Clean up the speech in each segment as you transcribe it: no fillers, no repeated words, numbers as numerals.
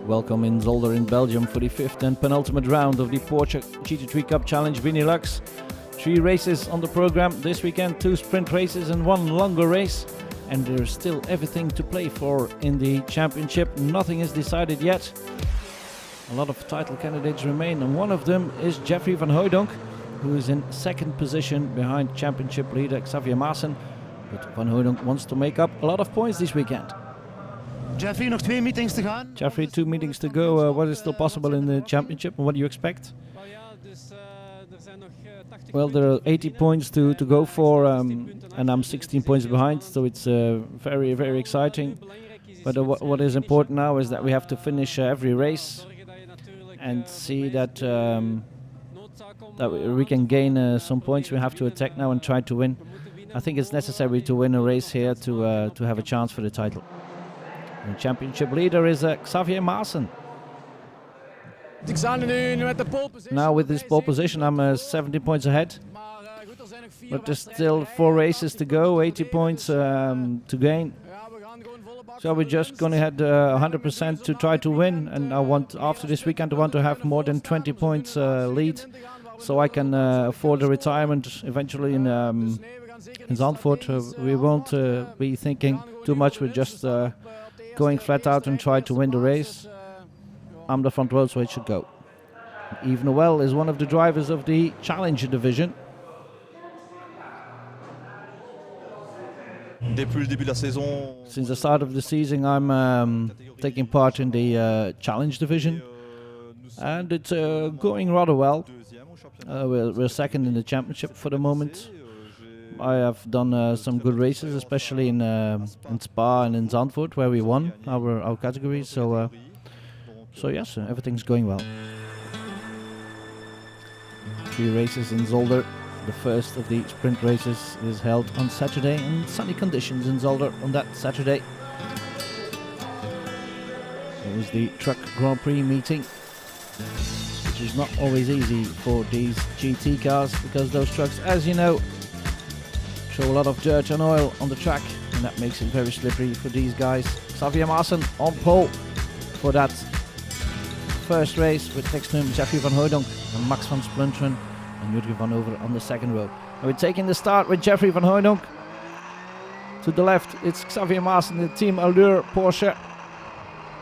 Welcome in Zolder in Belgium for the 5th and penultimate round of the Porsche GT3 Cup Challenge Benelux. 3 races on the program this weekend, 2 sprint races and 1 longer race. And there's still everything to play for in the championship. Nothing is decided yet. A lot of title candidates remain, and one of them is Jeffrey van Hooijdonk, who is in 2nd position behind championship leader Xavier Maassen. But Van Hooijdonk wants to make up a lot of points this weekend. Jeffrey, nog 2 meetings te gaan. Jeffrey, 2 meetings to go. What is still possible in the championship, and what do you expect? Well, there are 80 points to go for, and I'm 16 points behind, so it's very, very exciting. But what is important now is that we have to finish every race and see that that we can gain some points. We have to attack now and try to win. I think it's necessary to win a race here to have a chance for the title. The championship leader is Xavier Maassen. Now with this pole position I'm 70 points ahead. But there's still 4 races to go, 80 points to gain. So we're just going to head 100% to try to win. And I want, after this weekend, I want to have more than 20 points lead. So I can afford a retirement eventually in Zandvoort. We won't be thinking too much, we're just going flat out and try to win the race. I'm the front row, so it should go. Yves Noël is one of the drivers of the Challenger division. Since the start of the season, I'm taking part in the Challenge division, and it's going rather well. We're 2nd in the championship for the moment. I have done some good races, especially in Spa and in Zandvoort, where we won our categories. So yes, everything's going well. 3 races in Zolder. The first of the sprint races is held on Saturday, in sunny conditions in Zolder on that Saturday. It was the Truck Grand Prix meeting, which is not always easy for these GT cars, because those trucks, as you know, throw a lot of dirt and oil on the track, and that makes it very slippery for these guys. Xavier Maassen on pole for that first race, with next to him Jeffrey van Hooijdonk and Max van Splunteren and Jurgen van Over on the 2nd row. And we're taking the start with Jeffrey van Hooijdonk. To the left it's Xavier Maassen, the Team Allure Porsche.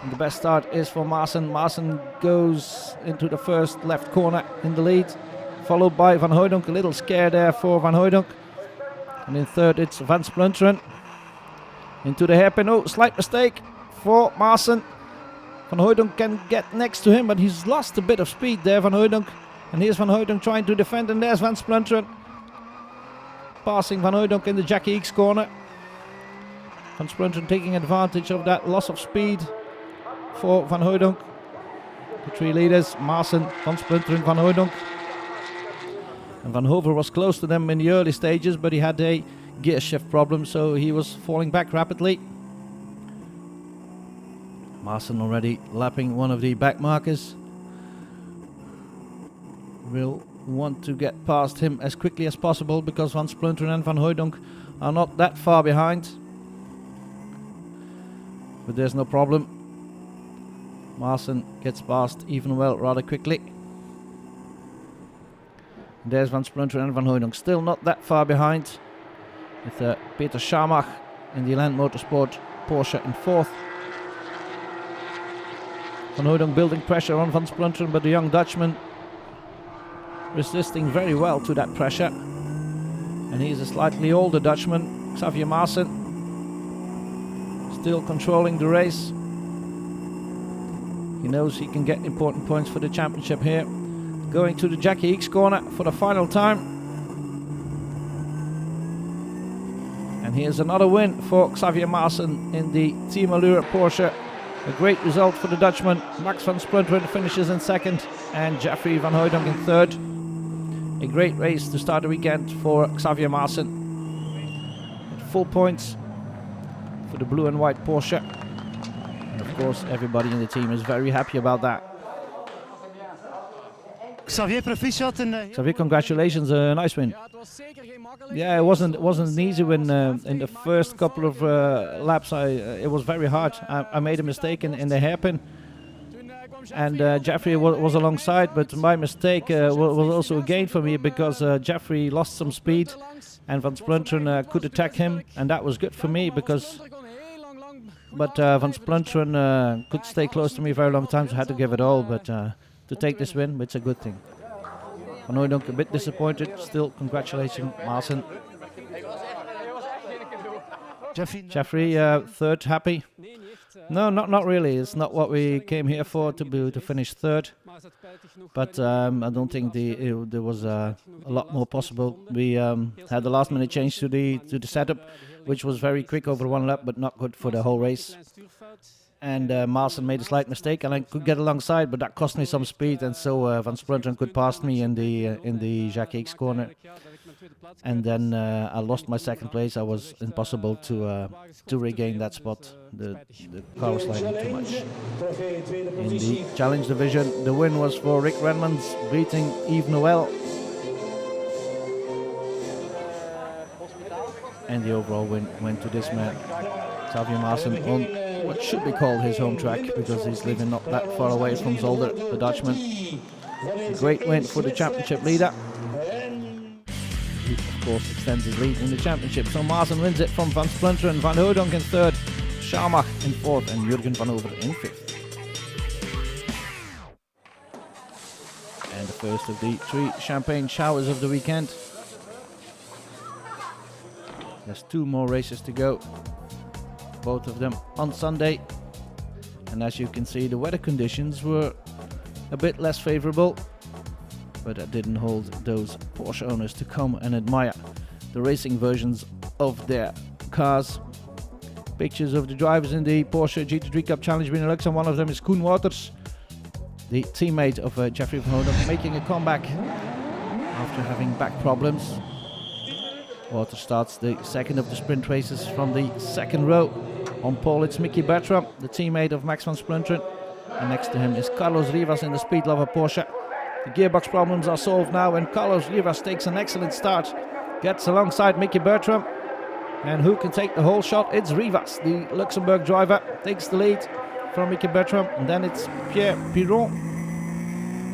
And the best start is for Maassen. Maassen goes into the first left corner in the lead, followed by Van Hooijdonk. A little scare there for Van Hooijdonk. And in 3rd it's Van Splunteren. Into the hairpin. Oh, slight mistake for Maassen. Van Hooijdonk can get next to him, but he's lost a bit of speed there, Van Hooijdonk. And here's Van Hooijdonk trying to defend, and there's Van Splunteren passing Van Hooijdonk in the Jackie X corner. Van Splunteren taking advantage of that loss of speed for Van Hooijdonk. The 3 leaders, Maassen, Van Splunteren, Van Hooijdonk. And Van Hover was close to them in the early stages, but he had a gear shift problem, so he was falling back rapidly. Maassen already lapping one of the back markers. Will want to get past him as quickly as possible, because Van Splunteren and Van Hooijdonk are not that far behind. But there's no problem. Maassen gets past Yves Noël rather quickly. There's Van Splunteren and Van Hooijdonk, still not that far behind, with Peter Schamach in the Land Motorsport Porsche in 4th. Van Hooijdonk building pressure on Van Splunteren, but the young Dutchman resisting very well to that pressure. And he's a slightly older Dutchman, Xavier Maassen, still controlling the race. He knows he can get important points for the championship here. Going to the Jackie X corner for the final time. And here's another win for Xavier Maassen in the Team Allure Porsche. A great result for the Dutchman. Max van Splunteren finishes in 2nd and Jeffrey van Hooijdonk in 3rd. A great race to start the weekend for Xavier Maassen. With full points for the blue and white Porsche. And of course everybody in the team is very happy about that. Xavier, proficiat. Xavier, congratulations, a nice win. Yeah, it wasn't an easy win. In the first couple of laps, it was very hard. I made a mistake in the hairpin, and Jeffrey was alongside, but my mistake was also a gain for me because Jeffrey lost some speed and Van Splunteren could attack him, and that was good for me because Van Splunteren could stay close to me very long time, so I had to give it all, but to take this win, it's a good thing. Van Hooijdonk a bit disappointed, still congratulations Maassen. Jeffrey, third, happy? No, not really. It's not what we came here for, to finish third. But I don't think there was a lot more possible. We had the last minute change to the setup, which was very quick over one lap, but not good for the whole race. And Maassen made a slight mistake, and I could get alongside, but that cost me some speed, and so Van Splunteren could pass me in the Jacques X corner. And then I lost my second place. I was impossible to regain that spot. The car was sliding too much. In the challenge division, the win was for Rick Renmans, beating Yves Noël. And the overall win went to this man, Xavier Maassen, on what should be called his home track, because he's living not that far away from Zolder, the Dutchman. A great win for the championship leader. He, of course, extends his lead in the championship. So Maassen wins it from Van Splunteren, Van Hooijdonk in third, Schamach in fourth, and Jürgen van Over in fifth. And the first of the 3 champagne showers of the weekend. There's 2 more races to go, both of them on Sunday. And as you can see, the weather conditions were a bit less favorable, but that didn't hold those Porsche owners to come and admire the racing versions of their cars. Pictures of the drivers in the Porsche GT3 Cup Challenge Benelux, and one of them is Koen Wouters, the teammate of Jeffrey van Hooijdonk, making a comeback after having back problems. Wouters starts the second of the sprint races from the second row. On pole it's Mickey Bertram, the teammate of Max van Splunteren, and next to him is Carlos Rivas in the Speed Lover Porsche. The gearbox problems are solved now, and Carlos Rivas takes an excellent start, gets alongside Mickey Bertram, and who can take the whole shot? It's Rivas, the Luxembourg driver, takes the lead from Mickey Bertram, and then it's Pierre Piron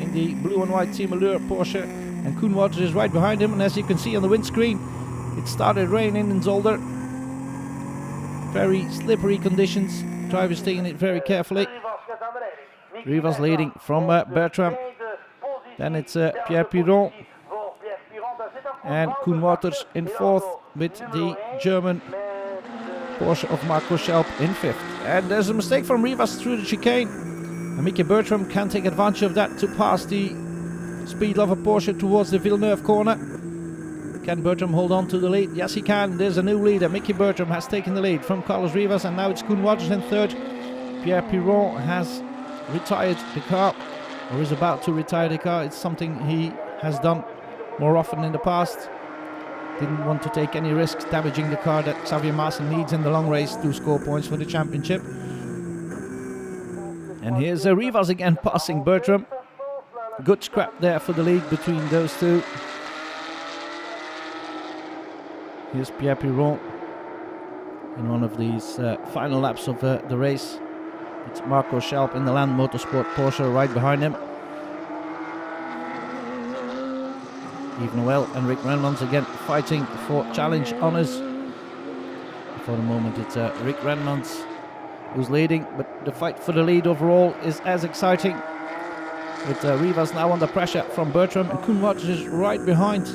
in the blue and white Team Allure Porsche, and Koen Wouters is right behind him, and as you can see on the windscreen, it started raining in Zolder. Very slippery conditions, drivers taking it very carefully. Rivas leading from Bertram. Then it's Pierre Piron and Koen Wouters in fourth, with the German Porsche of Marco Schelp in fifth. And there's a mistake from Rivas through the chicane, and Mickey Bertram can take advantage of that to pass the Speed Lover Porsche towards the Villeneuve corner. Can Bertram hold on to the lead? Yes, he can. There's a new leader. Mickey Bertram has taken the lead from Carlos Rivas, and now it's Koen Wouters in third. Pierre Piron has retired the car, or is about to retire the car. It's something he has done more often in the past. Didn't want to take any risks damaging the car that Xavier Maassen needs in the long race to score points for the championship. And here's Rivas again passing Bertram. Good scrap there for the lead between those two. Here's Pierre Piron in one of these final laps of the race. It's Marco Schelp in the Land Motorsport Porsche right behind him. Yves Noël and Rick Renmans again fighting for challenge honours. For the moment it's Rick Renmans who's leading, but the fight for the lead overall is as exciting. With Rivas now under pressure from Bertram, and Koen Wouters is right behind,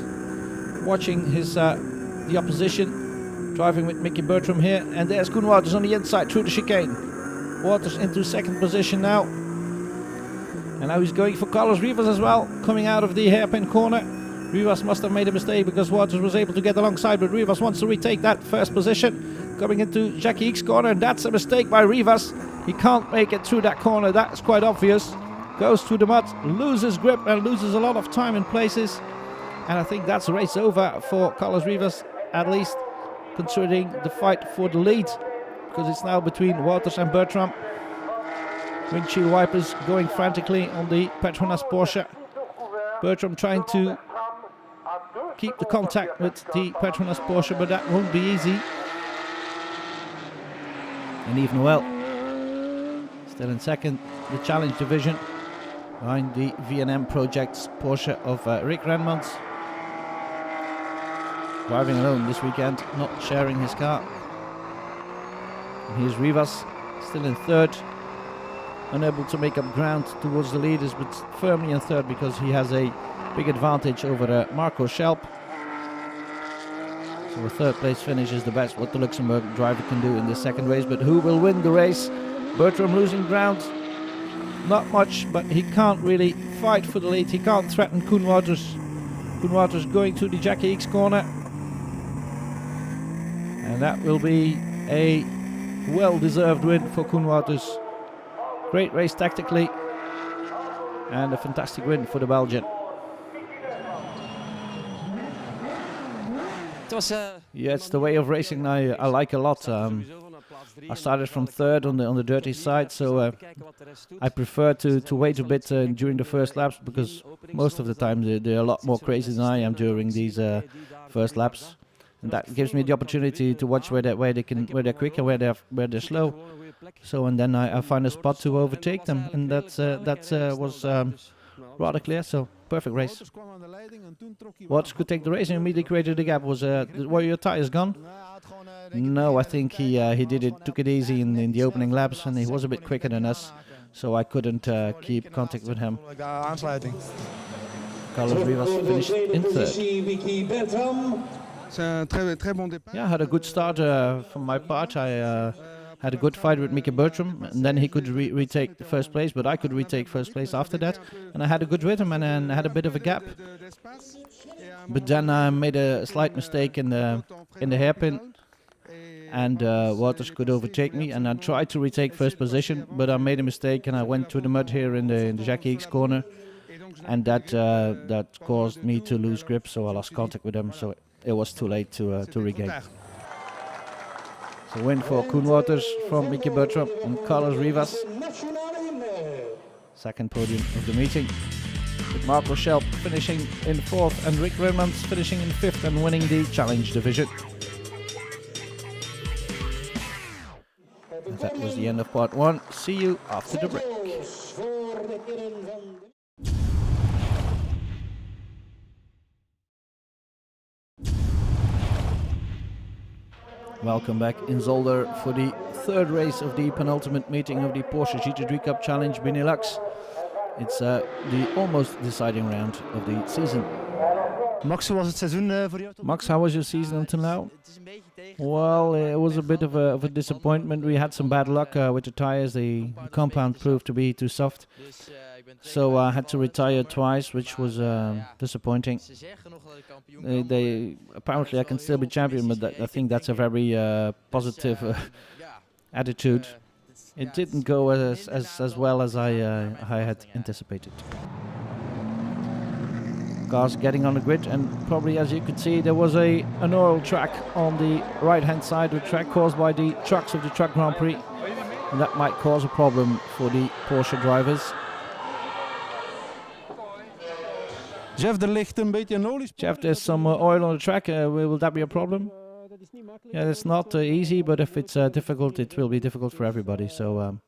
watching his the opposition, driving with Mickey Bertram here. And there's Koen Wouters on the inside through the chicane. Wouters into second position now. And now he's going for Carlos Rivas as well, coming out of the hairpin corner. Rivas must have made a mistake because Wouters was able to get alongside, but Rivas wants to retake that first position. Coming into Jackie X corner, and that's a mistake by Rivas. He can't make it through that corner, that's quite obvious. Goes through the mud, loses grip and loses a lot of time in places. And I think that's a race over for Carlos Rivas, at least considering the fight for the lead, because it's now between Wouters and Bertram. Windshield wipers going frantically on the Petronas Porsche. Bertram trying to keep the contact with the Petronas Porsche, but that won't be easy. And Yves Noël Still in second, the Challenge division, behind the V&M Projects Porsche of Rick Renmans. Driving alone this weekend, not sharing his car. And here's Rivas, still in third, unable to make up ground towards the leaders, but firmly in third because he has a big advantage over Marco Schelp. So a third place finish is the best what the Luxembourg driver can do in this second race. But who will win the race? Bertram losing ground. Not much, but he can't really fight for the lead. He can't threaten Koen Wouters. Koen Wouters going to the Jackie X corner. And that will be a well-deserved win for Koen Wouters. Great race tactically. And a fantastic win for the Belgian. Yeah, it's the way of racing I like a lot. I started from third on the dirty side, so I prefer to wait a bit during the first laps, because most of the time they're a lot more crazy than I am during these first laps, and that gives me the opportunity to watch where they're quick and where they're slow. So and then I find a spot to overtake them, and that was rather clear. So perfect race. Wouters could take the race and immediately created the gap. Were your tires gone? No, I think he took it easy in the opening laps, and he was a bit quicker than us, so I couldn't keep contact with him. Carlos Rivas finished in third. Yeah, I had a good start from my part. I had a good fight with Mieke Bertram, and then he could retake the first place, but I could retake first place after that, and I had a good rhythm, and I had a bit of a gap. But then I made a slight mistake in the hairpin, and Wouters could overtake me, and I tried to retake first position, but I made a mistake and I went to the mud here in the Jackie X corner, and that caused me to lose grip, so I lost contact with him, so it was too late to regain. So win for Koen Wouters from Mieke Bertram and Carlos Rivas. Second podium of the meeting, with Marco Schelp finishing in fourth and Rick Renmans finishing in fifth and winning the Challenge division. And that was the end of part one. See you after the break. Welcome back in Zolder for the third race of the penultimate meeting of the Porsche GT3 Cup Challenge Benelux. It's the almost deciding round of the season. Max, hoe was het seizoen voor jou? Max, how was your season until now? Well, it was a bit of a disappointment. We had some bad luck with the tires. The compound proved to be too soft. So I had to retire twice, which was disappointing. Apparently I can still be champion, but I think that's a very positive attitude. It didn't go as well as I had anticipated. Cars getting on the grid, and probably, as you could see, there was an oil track on the right hand side of the track caused by the trucks of the Truck Grand Prix, and that might cause a problem for the Porsche drivers. Jeff, Jeff, there's some oil on the track. Will that be a problem? Yeah, it's not easy, but if it's difficult, it will be difficult for everybody. So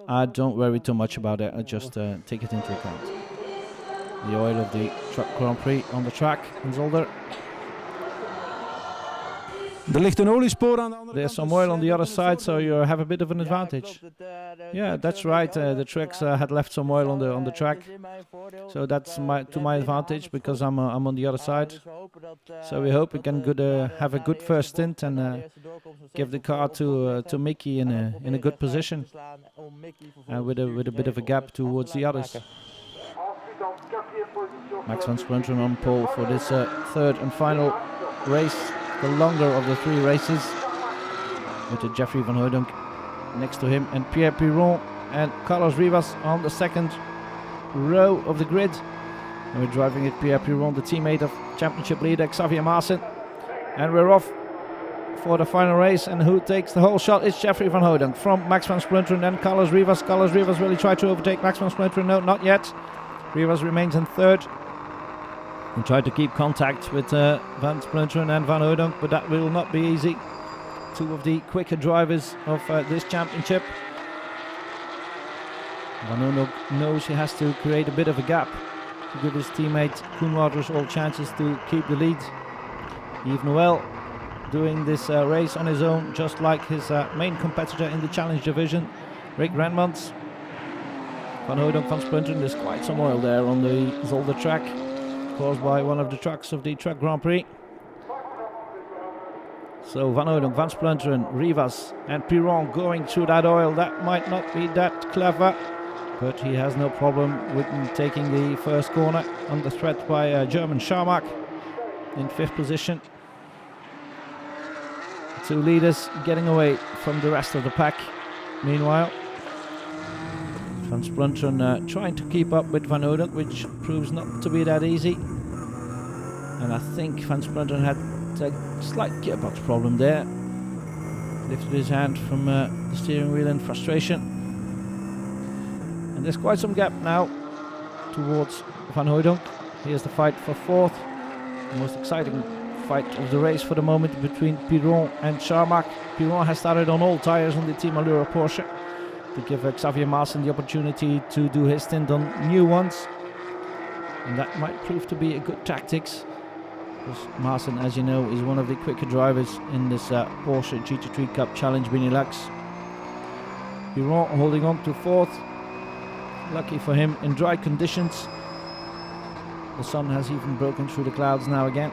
I don't worry too much about it. I just take it into account. The oil of the Truck Grand Prix on the track in Zolder. There's some oil on the other side, so you have a bit of an advantage. Yeah, that's right. The trucks had left some oil on the track, so that's to my advantage because I'm on the other side. So we hope we can have a good first stint and give the car to Mickey in a good position with a bit of a gap towards the others. Max van Splunteren on pole for this third and final race, the longer of the three races, with Jeffrey van Hooydonk next to him and Pierre Piron and Carlos Rivas on the second row of the grid. And we're driving it Pierre Piron, the teammate of championship leader Xavier Maassen. And we're off for the final race, and who takes the whole shot? It's Jeffrey van Hooydonk from Max van Splunteren and Carlos Rivas. Carlos Rivas really tried to overtake Max van Splunteren. No, not yet. Rivas remains in third and tried to keep contact with Van Splunteren and Van Hooydonk, but that will not be easy. Two of the quicker drivers of this championship. Van Hooydonk knows he has to create a bit of a gap to give his teammate Koen Wouters all chances to keep the lead. Yves Noël doing this race on his own, just like his main competitor in the challenge division, Rick Renmans. Van Hooydonk, Van Splunteren, there's quite some oil there on the Zolder track, caused by one of the trucks of the Truck Grand Prix. So Van Hooydonk, Van Splunteren, Rivas and Piron going through that oil. That might not be that clever, but he has no problem with taking the first corner under threat by German Scharmack in 5th position. Two leaders getting away from the rest of the pack. Meanwhile, Van Splunteren trying to keep up with Van Hooydonk, which proves not to be that easy. And I think Van Splunteren had a slight gearbox problem there. Lifted his hand from the steering wheel in frustration. And there's quite some gap now towards Van Hooydonk. Here's the fight for 4th. The most exciting fight of the race for the moment between Piron and Scharmack. Piron has started on all tires on the Team Allura Porsche to give Xavier Maassen the opportunity to do his stint on new ones. And that might prove to be a good tactics, because Maassen, as you know, is one of the quicker drivers in this Porsche GT3 Cup Challenge Benelux. Piron holding on to 4th. Lucky for him in dry conditions. The sun has even broken through the clouds now again.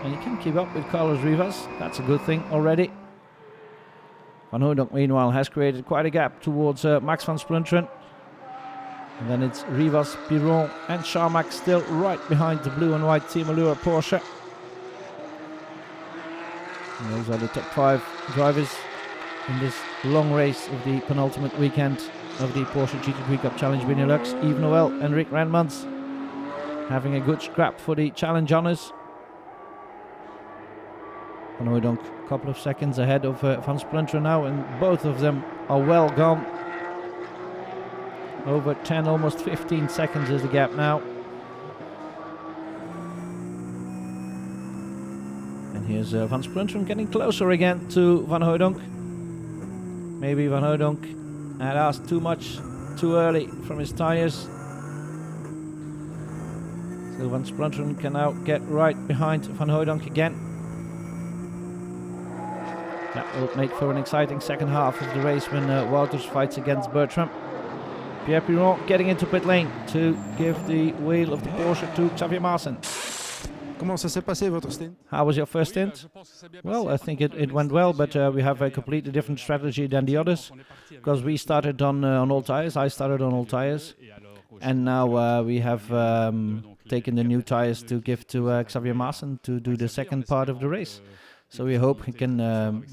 And he can keep up with Carlos Rivas. That's a good thing already. Van Hooydonk, meanwhile, has created quite a gap towards Max van Splunteren. And then it's Rivas, Piron and Scharmack still right behind the blue and white Team Allura Porsche. And those are the top 5 drivers in this long race of the penultimate weekend of the Porsche GT3 Cup Challenge Benelux. Yves Noël and Rick Renmans having a good scrap for the challenge honours. Van Hooydonk a couple of seconds ahead of Van Splunteren now, and both of them are well gone. Over 10, almost 15 seconds is the gap now. And here's Van Splunteren getting closer again to Van Hooydonk. Maybe Van Hooydonk had asked too much too early from his tires. So Van Splunteren can now get right behind Van Hooydonk again. That will make for an exciting second half of the race when Wouters fights against Bertram. Pierre Piron getting into pit lane to give the wheel of the Porsche to Xavier Maassen. Comment ça s'est passé votre stint? How was your first stint? Well, I think it went well, but we have a completely different strategy than the others, because we started on all tires. I started on all tires, and now we have taken the new tires to give to Xavier Maassen to do the second part of the race. So we hope he can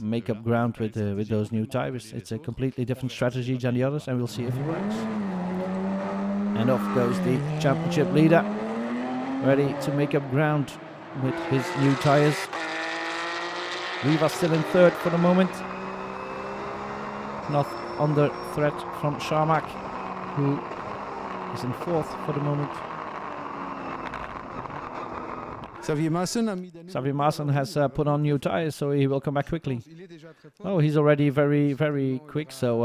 make up ground with those new tires. It's a completely different strategy than the others, and we'll see if it works. And off goes the championship leader, ready to make up ground with his new tires. Rivas still in 3rd for the moment, not under threat from Scharmack, who is in 4th for the moment. Xavier Maassen has put on new tires, so he will come back quickly. Oh, he's already very, very quick, so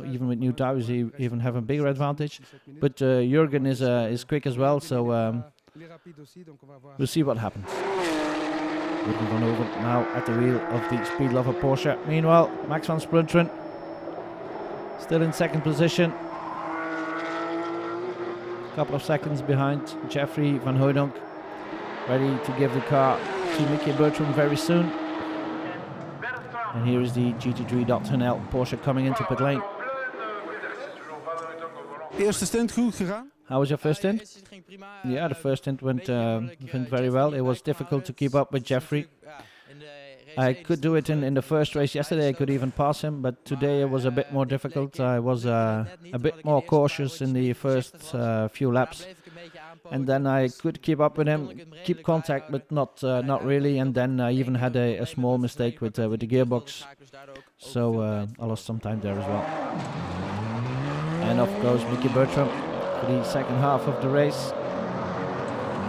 even with new tires he even have a bigger advantage. But Jürgen is quick as well, so we'll see what happens. Jürgen van Hoven now at the wheel of the Speed Lover Porsche. Meanwhile, Max van Splunteren still in 2nd position. A couple of seconds behind Jeffrey van Hooydonk. Ready to give the car to Mickey Bertram very soon. And here is the GT3.nl Porsche coming into pit lane. Eerste stint goed gegaan? How was your first stint? Yeah, the first stint went very well. It was difficult to keep up with Jeffrey. I could do it in the first race yesterday. I could even pass him, but today it was a bit more difficult. I was a bit more cautious in the first few laps. And then I could keep up with him, keep contact, but not really. And then I even had a small mistake with the gearbox, so I lost some time there as well. And off goes Mickey Bertram for the second half of the race.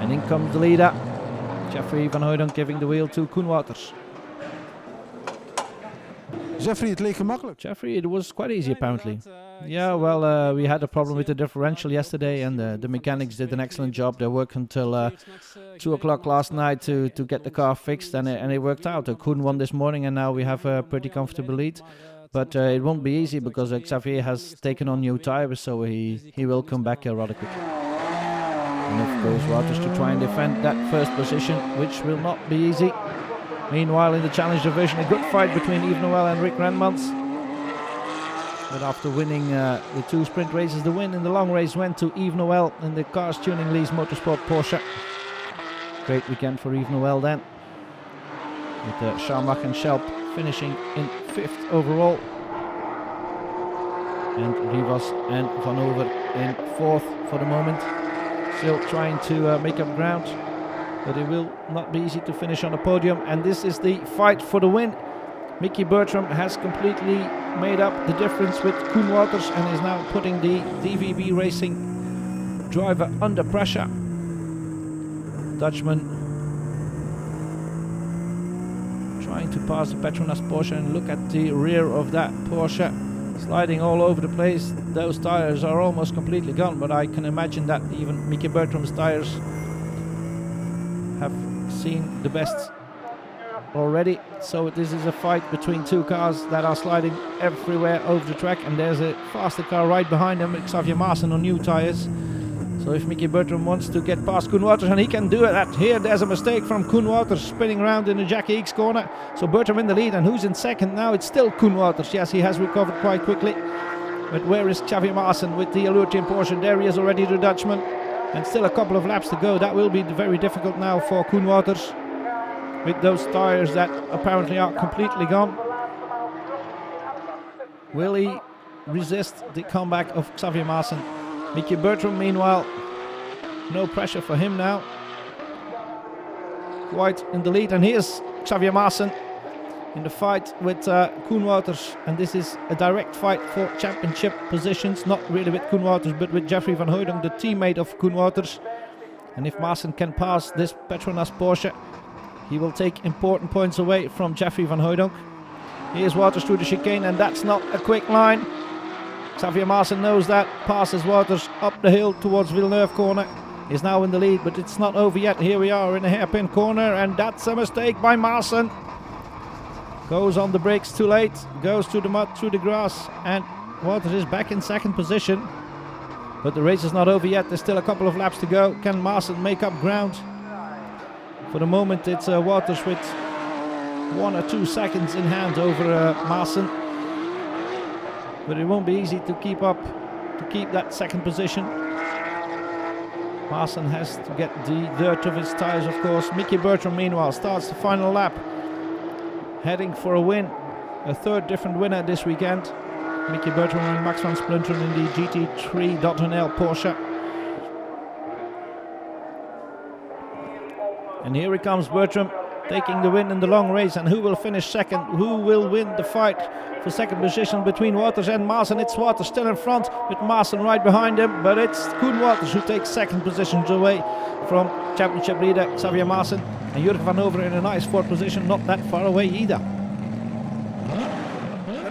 And in comes the leader, Jeffrey van Hooydonk, giving the wheel to Koen Wouters. Jeffrey, het leek gemakkelijk. Jeffrey, it was quite easy apparently. Yeah, well, we had a problem with the differential yesterday, and the mechanics did an excellent job. They worked until 2 o'clock last night to get the car fixed, and it worked out. Koen won this morning, and now we have a pretty comfortable lead. But it won't be easy because Xavier has taken on new tires, so he will come back rather quickly. And of course, Wouters to try and defend that first position, which will not be easy. Meanwhile, in the challenge division, a good fight between Yves Noël and Rick Renmans. But after winning the 2 sprint races, the win in the long race went to Yves Noël in the Cars Tuning Lease Motorsport Porsche. Great weekend for Yves Noël then, with Scharmach and Schelp finishing in 5th overall, and Rivas and Van Over in 4th for the moment. Still trying to make up ground, but it will not be easy to finish on the podium. And this is the fight for the win. Mickey Bertram has completely made up the difference with Koen Wouters and is now putting the DVB Racing driver under pressure. Dutchman trying to pass the Petronas Porsche, and look at the rear of that Porsche, sliding all over the place. Those tires are almost completely gone, but I can imagine that even Mickey Bertram's tires have seen the best already. So this is a fight between 2 cars that are sliding everywhere over the track, and there's a faster car right behind them, Xavier Maassen on new tires. So if Mickey Bertram wants to get past Koen Wouters, and he can do it, here there's a mistake from Koen Wouters, spinning around in the Jackie X corner. So Bertram in the lead, and who's in second now? It's still Koen Wouters. Yes, he has recovered quite quickly. But where is Xavier Maassen with the Allure Team Porsche? There he is already, the Dutchman. And still a couple of laps to go. That will be very difficult now for Koen Wouters, with those tires that apparently are completely gone. Will he resist the comeback of Xavier Maassen? Mickey Bertram, meanwhile, no pressure for him now. Quite in the lead, and here's Xavier Maassen in the fight with Koen Wouters, and this is a direct fight for championship positions, not really with Koen Wouters but with Jeffrey van Hooydonk, the teammate of Koen Wouters. And if Maassen can pass this Petronas Porsche, he will take important points away from Jeffrey van Hooydonk. Here's Wouters through the chicane, and that's not a quick line. Xavier Maassen knows that, passes Wouters up the hill towards Villeneuve corner. Is now in the lead, but it's not over yet. Here we are in a hairpin corner, and that's a mistake by Maassen. Goes on the brakes too late, goes through the mud, through the grass, and Wouters is back in second position. But the race is not over yet. There's still a couple of laps to go. Can Maassen make up ground? For the moment, it's Wouters with 1 or 2 seconds in hand over Maassen. But it won't be easy to keep that second position. Maassen has to get the dirt of his tires, of course. Mickey Bertram, meanwhile, starts the final lap, heading for a win. A 3rd different winner this weekend. Mickey Bertram and Max van Splunteren in the GT3CCB Porsche. And here he comes, Bertram, taking the win in the long race. And who will finish second? Who will win the fight for second position between Wouters and Maassen? It's Wouters still in front, with Maassen right behind him, but it's Koen Wouters who takes second positions away from championship leader Xavier Maassen. And Jurgen van Over in a nice 4th position, not that far away either.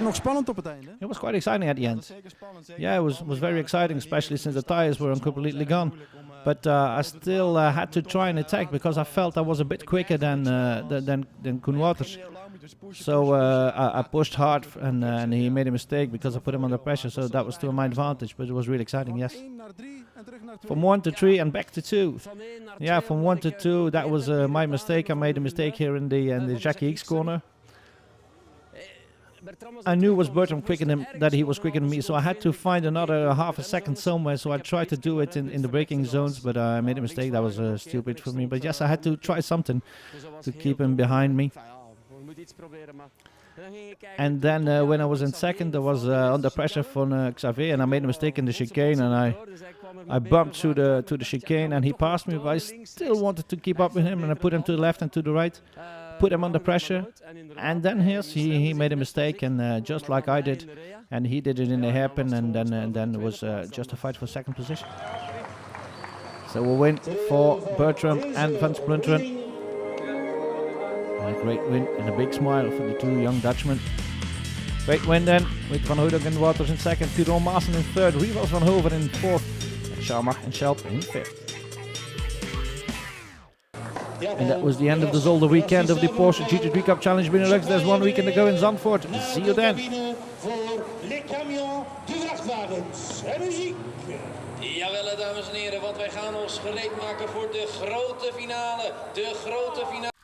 Nog spannend op het einde. It was quite exciting at the end. Yeah, it was very exciting, especially since the tires were completely gone. But I still had to try and attack because I felt I was a bit quicker than Koen Wouters. So I pushed hard, and he made a mistake because I put him under pressure. So that was to my advantage, but it was really exciting, yes. From 1 to 3 and back to 2. Yeah, from 1 to 2, that was my mistake. I made a mistake here in the Jackie X corner. I knew it was Bertram that he was quicker than me, so I had to find another half a second somewhere. So I tried to do it in the braking zones, but I made a mistake. That was stupid for me. But yes, I had to try something to keep him behind me. And then when I was in second, I was under pressure from Xavier, and I made a mistake in the chicane, and I bumped through the chicane, and he passed me, but I still wanted to keep up with him, and I put him to the left and to the right. Put him under pressure, and then he made a mistake, and just like I did, and he did it in the hairpin, and then it was just a fight for second position. So a win for Bertram and Van Splunteren. And a great win and a big smile for the 2 young Dutchmen. Great win then, with Van Hoedok and Waters in second, Tyrone Maassen in third, Rivas van Hoven in fourth, and Sharma and Schelp in fifth. And that was the end of the Zolder weekend of the Porsche GT3 Cup Challenge Benelux. There's 1 weekend to go in Zandvoort. See you then. Jawel, dames en heren, want wij gaan ons gereed maken voor de grote finale. De grote finale.